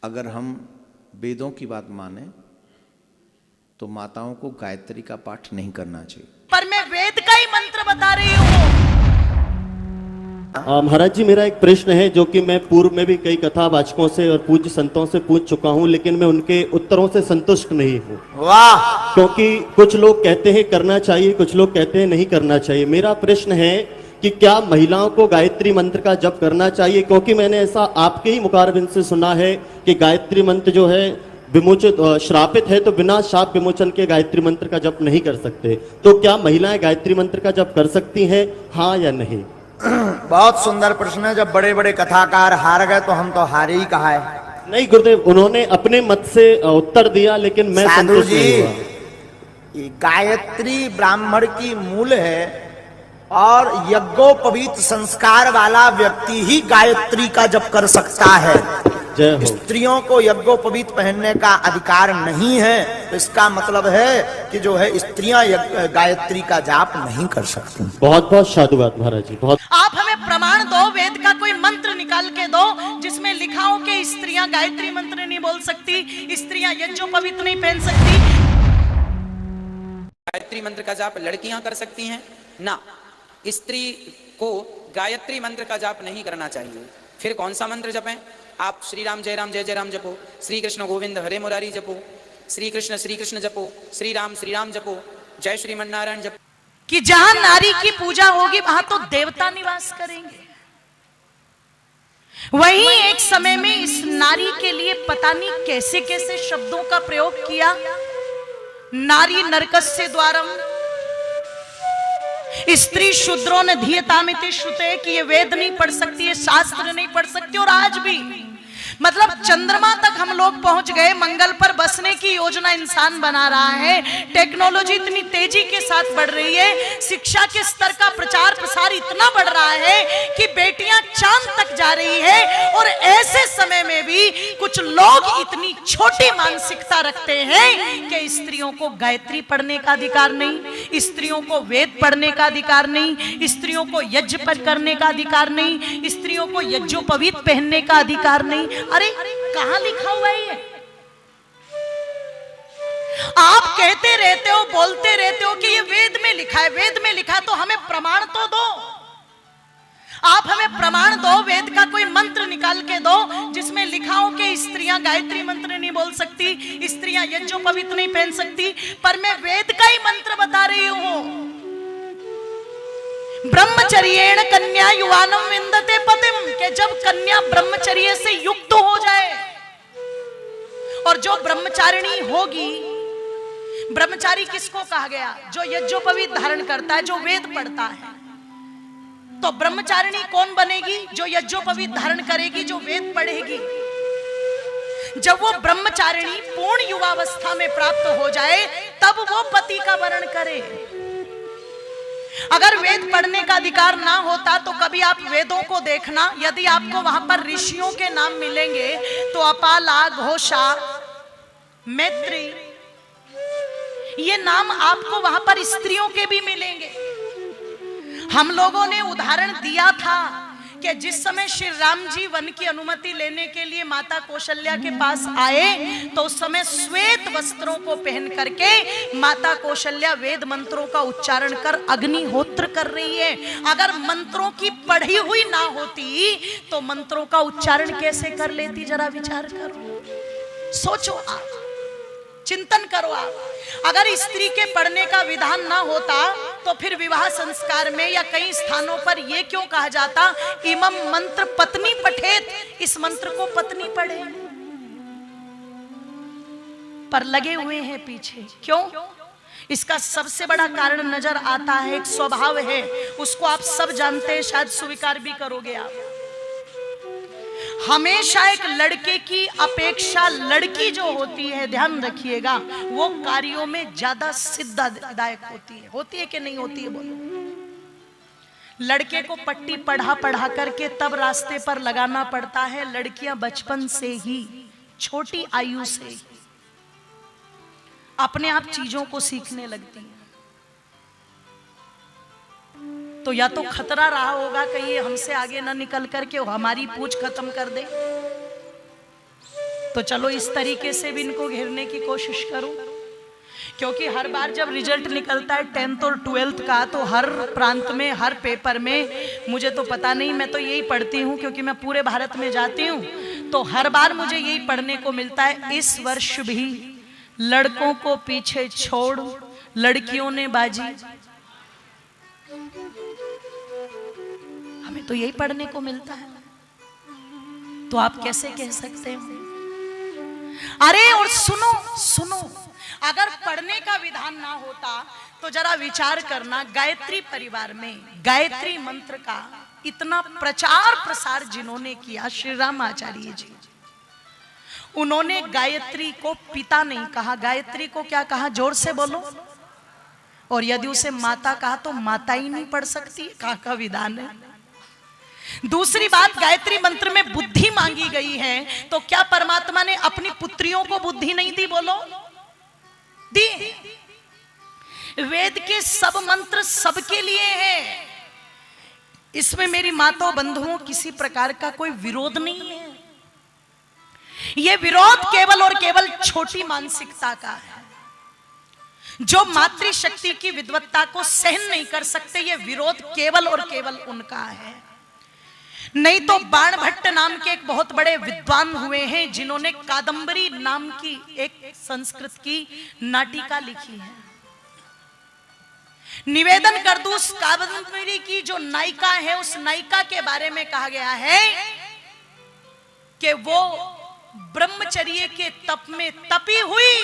अगर हम वेदों की बात माने तो माताओं को गायत्री का पाठ नहीं करना चाहिए। पर मैं वेद का ही मंत्र बता रही हूँ। महाराज जी, मेरा एक प्रश्न है जो कि मैं पूर्व में भी कई कथावाचकों से और पूज्य संतों से पूछ चुका हूं, लेकिन मैं उनके उत्तरों से संतुष्ट नहीं हूं। वाह! क्योंकि कुछ लोग कहते हैं करना चाहिए, कुछ लोग कहते हैं नहीं करना चाहिए। मेरा प्रश्न है कि क्या महिलाओं को गायत्री मंत्र का जप करना चाहिए? क्योंकि मैंने ऐसा आपके ही मुखारबिंद से सुना है कि गायत्री मंत्र जो है विमोचित श्रापित है, तो बिना शाप विमोचन के गायत्री मंत्र का जप नहीं कर सकते। तो क्या महिलाएं गायत्री मंत्र का जप कर सकती हैं, हाँ या नहीं? बहुत सुंदर प्रश्न है। जब बड़े बड़े कथाकार हार गए तो हम तो हारे ही कहा है। नहीं गुरुदेव, उन्होंने अपने मत से उत्तर दिया, लेकिन मैं साधु संतुष्ट जी, नहीं हुआ। ये गायत्री ब्राह्मण की मूल है और यज्ञोपवीत संस्कार वाला व्यक्ति ही गायत्री का जप कर सकता है। जय हो। स्त्रियों को यज्ञोपवीत पहनने का अधिकार नहीं है, तो इसका मतलब है कि जो है स्त्रियां गायत्री का जाप नहीं कर सकती। बहुत बहुत साधुवाद महाराज जी, बहुत। आप हमें प्रमाण दो, वेद का कोई मंत्र निकाल के दो जिसमें लिखा हो कि स्त्रियां गायत्री मंत्र नहीं बोल सकती, स्त्रियां यज्ञोपवीत नहीं पहन सकती। गायत्री मंत्र का जाप लड़कियां कर सकती हैं ना, स्त्री को गायत्री मंत्र का जाप नहीं करना चाहिए। फिर कौन सा मंत्र जपें? आप श्री राम जय राम जपो, श्री कृष्ण गोविंद हरे मुरारी जपो, श्री कृष्ण जपो, श्री राम जपो, जय श्रीमन नारायण जपो। कि जहां नारी की पूजा होगी वहां तो देवता निवास करेंगे। वहीं एक समय में इस नारी के लिए पता नहीं कैसे कैसे शब्दों का प्रयोग किया। नारी नरकस्य द्वारम, स्त्री शूद्रों ने धीयतामिति श्रुते, कि ये वेद नहीं पढ़ सकती है, शास्त्र नहीं पढ़ सकती। और आज भी मतलब चंद्रमा तक हम लोग पहुंच गए, मंगल पर बसने की योजना इंसान बना रहा है। टेक्नोलॉजी इतनी तेजी के साथ बढ़ रही है, शिक्षा के स्तर का प्रचार प्रसार इतना बढ़ रहा है कि बेटियां चांद तक जा रही है। और ऐसे समय में भी कुछ लोग इतनी छोटी मानसिकता रखते हैं कि स्त्रियों को गायत्री पढ़ने का अधिकार नहीं, स्त्रियों को वेद पढ़ने का अधिकार नहीं, स्त्रियों को यज्ञ पर करने का अधिकार नहीं, स्त्रियों को यज्ञोपवीत पहनने का अधिकार नहीं। अरे कहां लिखा हुआ है ये? आप कहते रहते हो, बोलते रहते हो कि ये वेद में लिखा है, वेद में लिखा, तो हमें प्रमाण तो दो। आप हमें प्रमाण दो, वेद का कोई मंत्र निकाल के दो जिसमें लिखा हो कि स्त्रियां गायत्री मंत्र नहीं बोल सकती, स्त्रियां यज्ञोपवीत नहीं पहन सकती। पर मैं वेद का ही मंत्र बता रही हूं। ब्रह्मचर्येण कन्या युवानम विंदते पतिम, के जब कन्या ब्रह्मचर्य से युक्त हो जाए, और जो ब्रह्मचारिणी होगी, ब्रह्मचारी किसको कहा गया? जो यज्ञोपवीत धारण करता है, जो वेद पढ़ता है। तो ब्रह्मचारिणी कौन बनेगी? जो यज्ञोपवीत धारण करेगी, जो वेद पढ़ेगी। जब वो ब्रह्मचारिणी पूर्ण युवावस्था में प्राप्त हो जाए तब वो पति का वरण करे। अगर वेद पढ़ने का अधिकार ना होता तो कभी आप वेदों को देखना, यदि आपको वहां पर ऋषियों के नाम मिलेंगे तो अपाला, घोषा, मैत्री, ये नाम आपको वहां पर स्त्रियों के भी मिलेंगे। हम लोगों ने उदाहरण दिया था कि जिस समय श्री राम जी वन की अनुमति लेने के लिए माता कौशल्या के पास आए तो उस समय श्वेत वस्त्रों को पहन करके माता कौशल्या वेद मंत्रों का उच्चारण कर अग्निहोत्र कर रही है। अगर मंत्रों की पढ़ी हुई ना होती तो मंत्रों का उच्चारण कैसे कर लेती? जरा विचार करो, सोचो, आप चिंतन करो। आप अगर स्त्री के पढ़ने का विधान ना होता तो फिर विवाह संस्कार में या कई स्थानों पर यह क्यों कहा जाता, इमम मंत्र पत्नी पठेत, इस मंत्र को पत्नी पढ़े। पर लगे हुए हैं पीछे, क्यों? इसका सबसे बड़ा कारण नजर आता है, एक स्वभाव है, उसको आप सब जानते हैं, शायद स्वीकार भी करोगे आप। हमेशा एक लड़के की अपेक्षा लड़की जो होती है, ध्यान रखिएगा, वो कार्यों में ज्यादा सिद्धदायक होती है कि नहीं होती है? बोलो। लड़के को पट्टी पढ़ा पढ़ा करके तब रास्ते पर लगाना पड़ता है। लड़कियां बचपन से ही, छोटी आयु से ही अपने आप चीजों को सीखने लगती हैं। तो या तो खतरा रहा होगा कहीं ये हमसे आगे ना निकल करके हमारी पूछ खत्म कर दे, तो चलो इस तरीके से भी इनको घेरने की कोशिश करूं, क्योंकि हर बार जब रिजल्ट निकलता है 10th और 12th का, तो हर प्रांत में, हर पेपर में, मुझे तो पता नहीं, मैं तो यही पढ़ती हूँ क्योंकि मैं पूरे भारत में जाती हूँ, तो हर बार मुझे यही पढ़ने को मिलता है, इस वर्ष भी लड़कों को पीछे छोड़ लड़कियों ने बाजी। हमें तो यही पढ़ने को मिलता है, तो आप कैसे कह सकते हो? अरे और सुनो सुनो, अगर पढ़ने का विधान ना होता तो जरा विचार करना, गायत्री परिवार में गायत्री मंत्र का इतना प्रचार प्रसार जिन्होंने किया, श्री राम आचार्य जी, उन्होंने गायत्री को पिता नहीं कहा, गायत्री को क्या कहा? जोर से बोलो। और यदि उसे माता कहा तो माता ही नहीं पढ़ सकती, कहाँ का विधान है? दूसरी बात, गायत्री मंत्र में बुद्धि मांगी गई है, तो क्या परमात्मा ने अपनी पुत्रियों को बुद्धि नहीं दी? बोलो, दी। वेद के सब मंत्र सबके लिए हैं, इसमें मेरी माताओं बंधुओं किसी प्रकार का कोई विरोध नहीं है। यह विरोध केवल और केवल छोटी मानसिकता का है, जो मातृशक्ति की विद्वत्ता को सहन नहीं कर सकते, यह विरोध केवल और केवल उनका है। नहीं तो बाणभट्ट नाम के एक बहुत बड़े विद्वान हुए हैं, जिन्होंने कादंबरी नाम की एक संस्कृत की नाटिका लिखी है। निवेदन कर दूं, उस कादंबरी की जो नायिका है, उस नायिका के बारे में कहा गया है कि वो ब्रह्मचर्य के तप में तपी हुई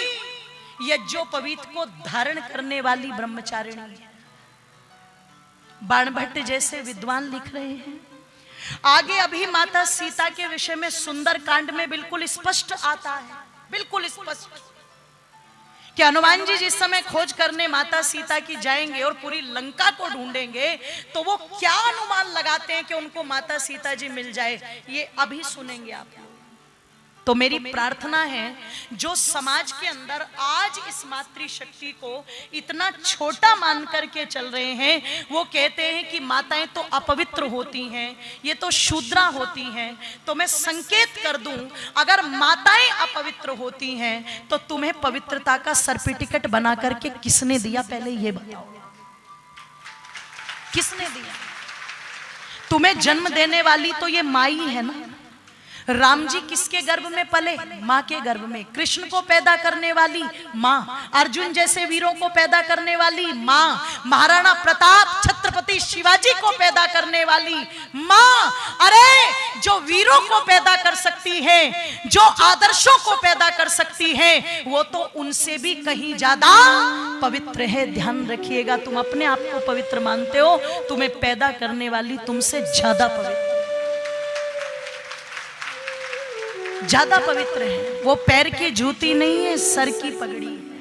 यज्ञोपवीत को धारण करने वाली ब्रह्मचारिणी है। बाणभट्ट जैसे विद्वान लिख रहे हैं। आगे अभी माता सीता के विषय में सुंदर कांड में बिल्कुल स्पष्ट आता है, बिल्कुल स्पष्ट, कि हनुमान जी जिस समय खोज करने माता सीता की जाएंगे और पूरी लंका को ढूंढेंगे, तो वो क्या अनुमान लगाते हैं कि उनको माता सीता जी मिल जाए, ये अभी सुनेंगे आप लोग। तो मेरी प्रार्थना है, जो समाज के अंदर आज इस मातृशक्ति को इतना छोटा मान करके चल रहे हैं, वो कहते हैं कि माताएं तो अपवित्र होती हैं, ये तो शूद्रा होती हैं, तो मैं संकेत कर दूं, अगर माताएं अपवित्र होती हैं तो तुम्हें पवित्रता का सर्टिफिकेट बना करके किसने दिया? पहले ये बताओ, किसने दिया? तुम्हें जन्म देने वाली तो ये माँ ही है ना। राम जी किसके गर्भ में पले? माँ के गर्भ में। कृष्ण को पैदा करने वाली माँ, अर्जुन जैसे वीरों को पैदा करने वाली माँ, महाराणा प्रताप, छत्रपति शिवाजी को पैदा करने वाली माँ। अरे जो वीरों को पैदा कर सकती है, जो आदर्शों को पैदा कर सकती है, वो तो उनसे भी कहीं ज्यादा पवित्र है। ध्यान रखिएगा, तुम अपने आप को पवित्र मानते हो, तुम्हें पैदा करने वाली तुमसे ज्यादा पवित्र, ज्यादा पवित्र है। वो पैर की जूती नहीं है, सर की पगड़ी है।